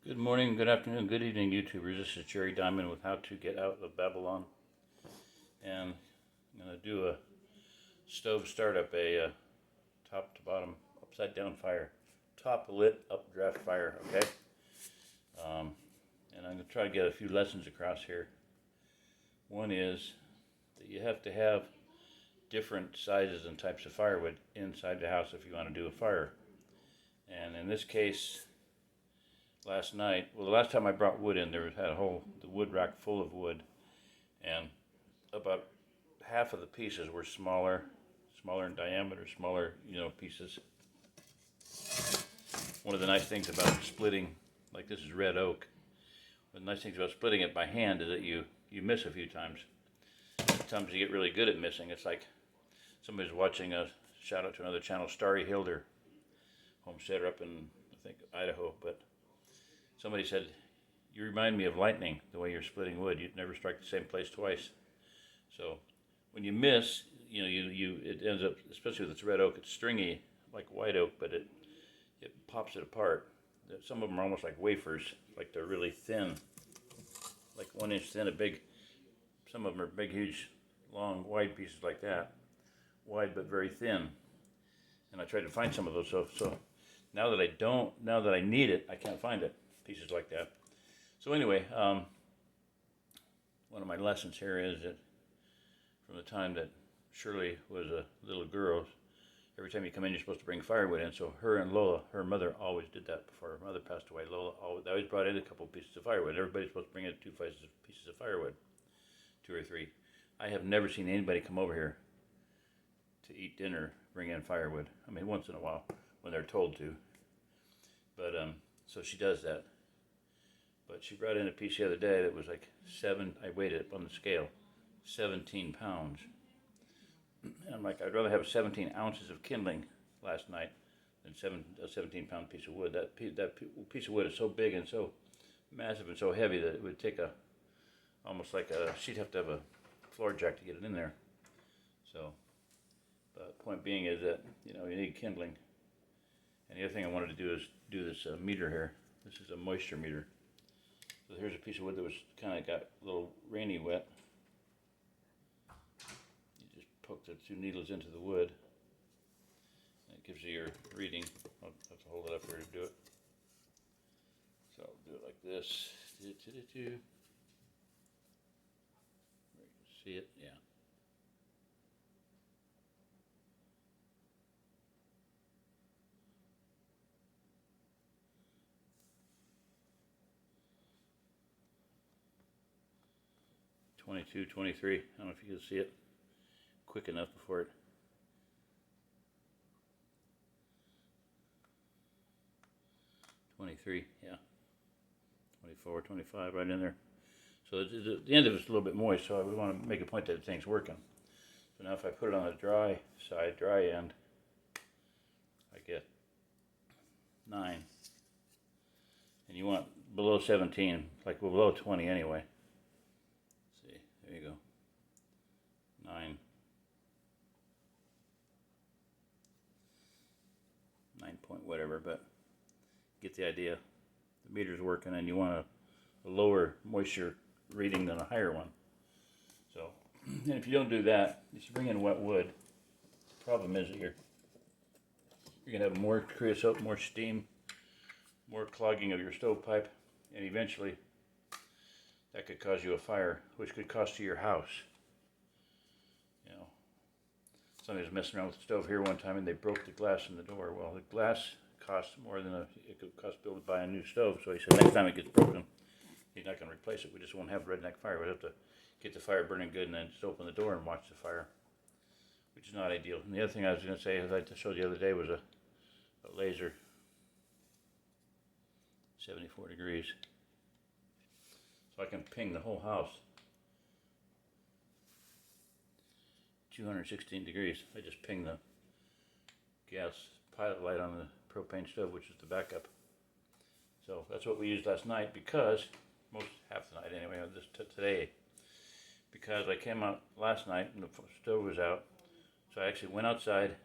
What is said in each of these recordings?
Good morning, good afternoon, good evening, YouTubers. This is Jerry Diamond with How to Get Out of Babylon. And I'm going to do a stove startup, a top to bottom, upside down fire. Top lit, updraft fire, okay? And I'm going to try to get a few lessons across here. One is that you have to have different sizes and types of firewood inside the house if you want to do a fire. And in this case, last night, well, the last time I brought wood in, had the wood rack full of wood, and about half of the pieces were smaller in diameter, smaller, pieces. One of the nice things about splitting, like this is red oak, one of the nice things about splitting it by hand is that you miss a few times. Sometimes you get really good at missing. It's like somebody's watching a shout out to another channel, Starry Hilder, homesteader up in, I think, Idaho, but somebody said, you remind me of lightning, the way you're splitting wood. You'd never strike the same place twice. So when you miss, it ends up, especially with its red oak, it's stringy like white oak, but it pops it apart. Some of them are almost like wafers, like they're really thin, like 1 inch thin, some of them are big, huge, long, wide pieces like that. Wide but very thin. And I tried to find some of those, so now that I need it, I can't find it. Pieces like that. So anyway, one of my lessons here is that from the time that Shirley was a little girl, every time you come in, you're supposed to bring firewood in. So her and Lola, her mother, always did that before her mother passed away. Lola always brought in a couple pieces of firewood. Everybody's supposed to bring in two pieces of firewood, 2 or 3. I have never seen anybody come over here to eat dinner bring in firewood. I mean, once in a while when they're told to. But so she does that. But she brought in a piece the other day that was like I weighed it on the scale, 17 pounds. And I'm like, I'd rather have 17 ounces of kindling last night than a 17-pound piece of wood. That piece of wood is so big and so massive and so heavy that it would take she'd have to have a floor jack to get it in there. So, but point being is that, you need kindling. And the other thing I wanted to do is do this meter here. This is a moisture meter. So here's a piece of wood that was kind of got a little rainy wet. You just poke the 2 needles into the wood, and it gives you your reading. I'll have to hold it up here to do it. So I'll do it like this. See it? Yeah. $22, $23. I don't know if you can see it quick enough before it. $23, yeah. $24, $25, right in there. So the end of it's a little bit moist, so I would want to make a point that the thing's working. So now if I put it on the dry end, I get 9. And you want below 17, like below 20 anyway. See, there you go. 9 point whatever, but get the idea. The meter's working, and you want a lower moisture reading than a higher one. So, and if you don't do that, if you bring in wet wood, the problem is that you're going to have more creosote, more steam, more clogging of your stovepipe, and eventually that could cause you a fire, which could cost you your house. Somebody was messing around with the stove here one time, and they broke the glass in the door. Well, the glass cost more than it could cost Bill to buy a new stove. So he said next time it gets broken, he's not going to replace it. We just won't have redneck fire. We'd have to get the fire burning good and then just open the door and watch the fire, which is not ideal. And the other thing I was going to say, as I showed the other day, was a laser, 74 degrees. So I can ping the whole house. 216 degrees. I just pinged the gas pilot light on the propane stove, which is the backup. So that's what we used last night, because half the night anyway, today, because I came out last night and the stove was out. So I actually went outside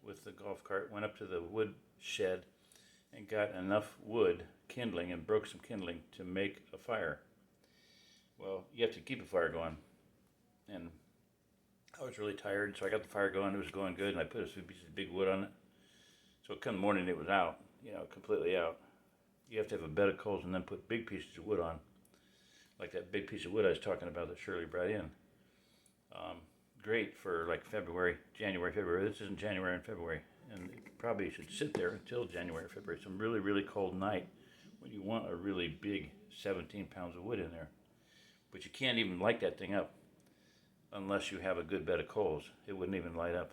with the golf cart, went up to the wood shed, and got enough wood, kindling and broke some kindling to make a fire. Well, you have to keep a fire going. And I was really tired, so I got the fire going. It was going good, and I put a few pieces of big wood on it. So come the morning, it was out, completely out. You have to have a bed of coals and then put big pieces of wood on, like that big piece of wood I was talking about that Shirley brought in. Great for like January, February. This isn't January and February, and it probably should sit there until January, February. Some really, really cold night when you want a really big 17 pounds of wood in there. But you can't even light that thing up unless you have a good bed of coals. It wouldn't even light up.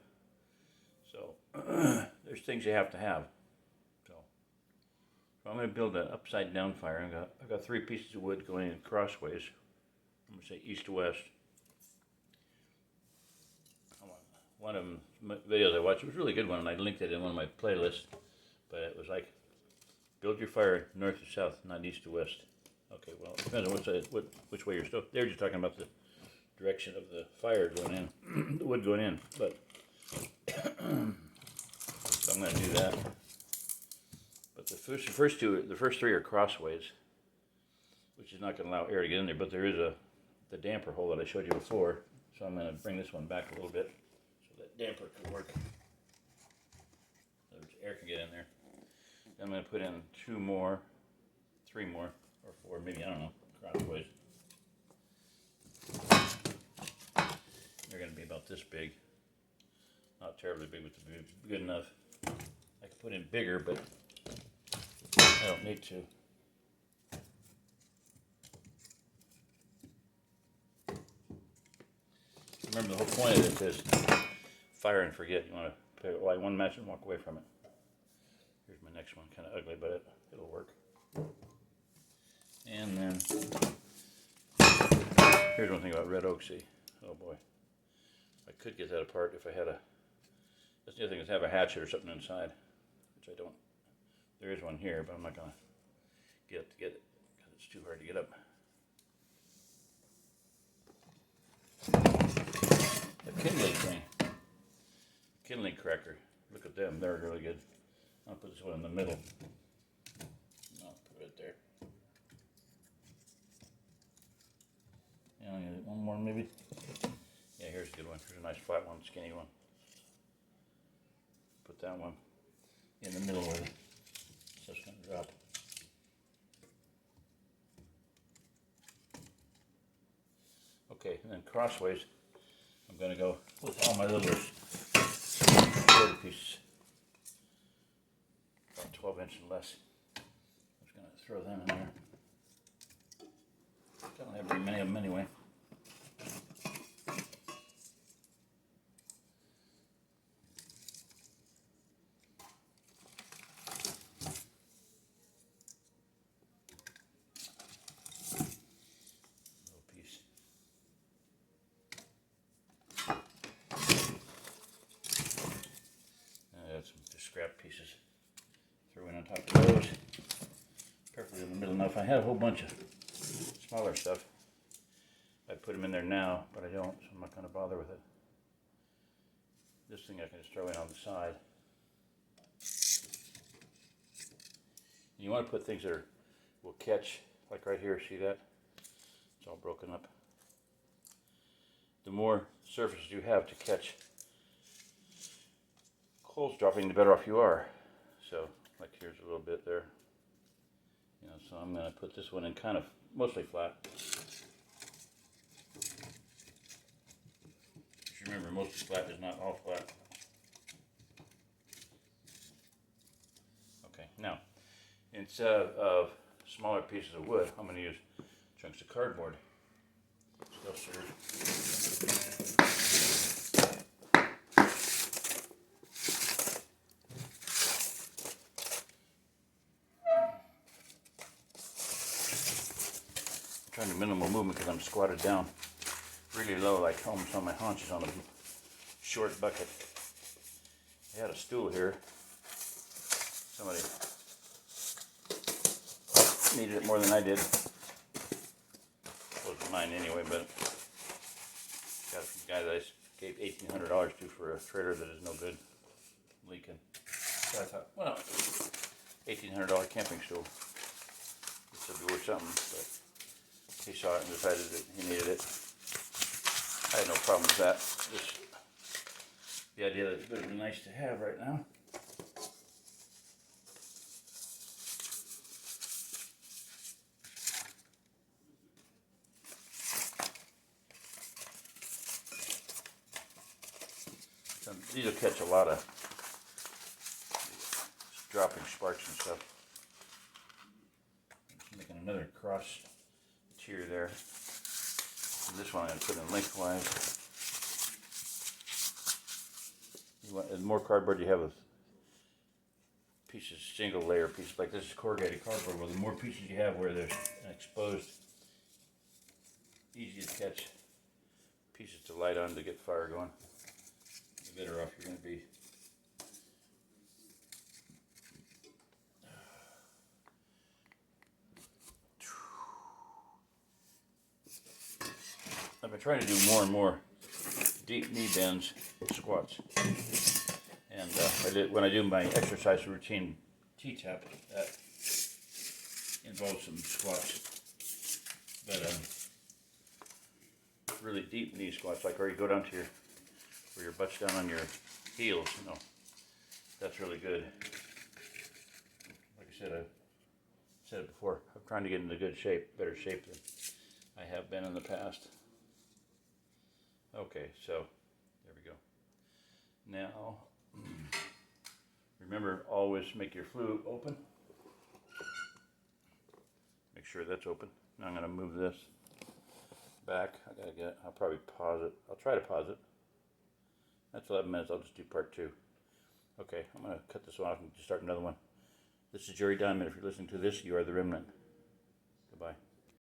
So there's things you have to have. So I'm going to build an upside down fire. I've got 3 pieces of wood going in crossways. I'm going to say east to west. One of the videos I watched, it was a really good one, and I linked it in one of my playlists. But it was like, build your fire north to south, not east to west. Okay, well, it depends on which way you're still. They were just talking about the direction of the fire going in, the wood going in. But so I'm going to do that. But the first 3 are crossways, which is not going to allow air to get in there. But there is the damper hole that I showed you before, so I'm going to bring this one back a little bit. Damper could work, so air can get in there. Then I'm going to put in 2 more, 3 more, or 4, maybe, I don't know, crossways. They're going to be about this big. Not terribly big, but good enough. I could put in bigger, but I don't need to. Remember, the whole point of this is fire and forget. You want to light one match and walk away from it. Here's my next one. Kind of ugly, but it'll work. And then here's one thing about red oak. See, oh boy, I could get that apart if I had a. That's the other thing is have a hatchet or something inside, which I don't. There is one here, but I'm not gonna get it because it's too hard to get up. The kindling thing. Kindling Cracker. Look at them. They're really good. I'll put this one in the middle. I'll put it there. Yeah, one more maybe. Yeah, here's a good one. Here's a nice flat one, skinny one. Put that one in the middle with it. So it's going to drop. Okay, and then crossways. I'm going to go with all my little quarter pieces, about 12 inch and less. I'm just going to throw them in there. Don't have very many of them anyway. Scrap pieces. Throw in on top of those. Perfectly in the middle. Now if I had a whole bunch of smaller stuff, I'd put them in there now, but I don't, so I'm not going to bother with it. This thing I can just throw in on the side. You want to put things that will catch, like right here, see that? It's all broken up. The more surface you have to catch coals dropping, the better off you are. So, like here's a little bit there. So I'm going to put this one in kind of mostly flat. Just remember, mostly flat is not all flat. Okay, now instead of smaller pieces of wood, I'm going to use chunks of cardboard. Still serve. Trying to minimal movement because I'm squatted down really low, like almost on my haunches on a short bucket. I had a stool here. Somebody needed it more than I did. It wasn't mine anyway, but got it from the guy that I gave $1,800 to for a trailer that is no good, leaking. So I thought, well, $1,800 camping stool. Said be worth something, but he saw it and decided that he needed it. I had no problem with that. Just the idea that it would be nice to have right now. So these will catch a lot of dropping sparks and stuff. Just making another cross tier there. And this one I'm going to put in lengthwise. The more cardboard you have with pieces, single layer pieces, like this is corrugated cardboard, well the more pieces you have where there's an exposed, easy to catch pieces to light on to get fire going, the better off you're going to be. I've been trying to do more and more deep knee bends, squats, and when I do my exercise routine T-tap, that involves some squats, but really deep knee squats, like where you go down to where your butt's down on your heels, you know, that's really good. Like I said, I've said it before, I'm trying to get into good shape, better shape than I have been in the past. Okay, so there we go. Now, remember, always make your flue open. Make sure that's open. Now I'm going to move this back. I'll probably pause it. I'll try to pause it. That's 11 minutes. I'll just do part 2. Okay, I'm going to cut this off and start another one. This is Jerry Diamond. If you're listening to this, you are the remnant.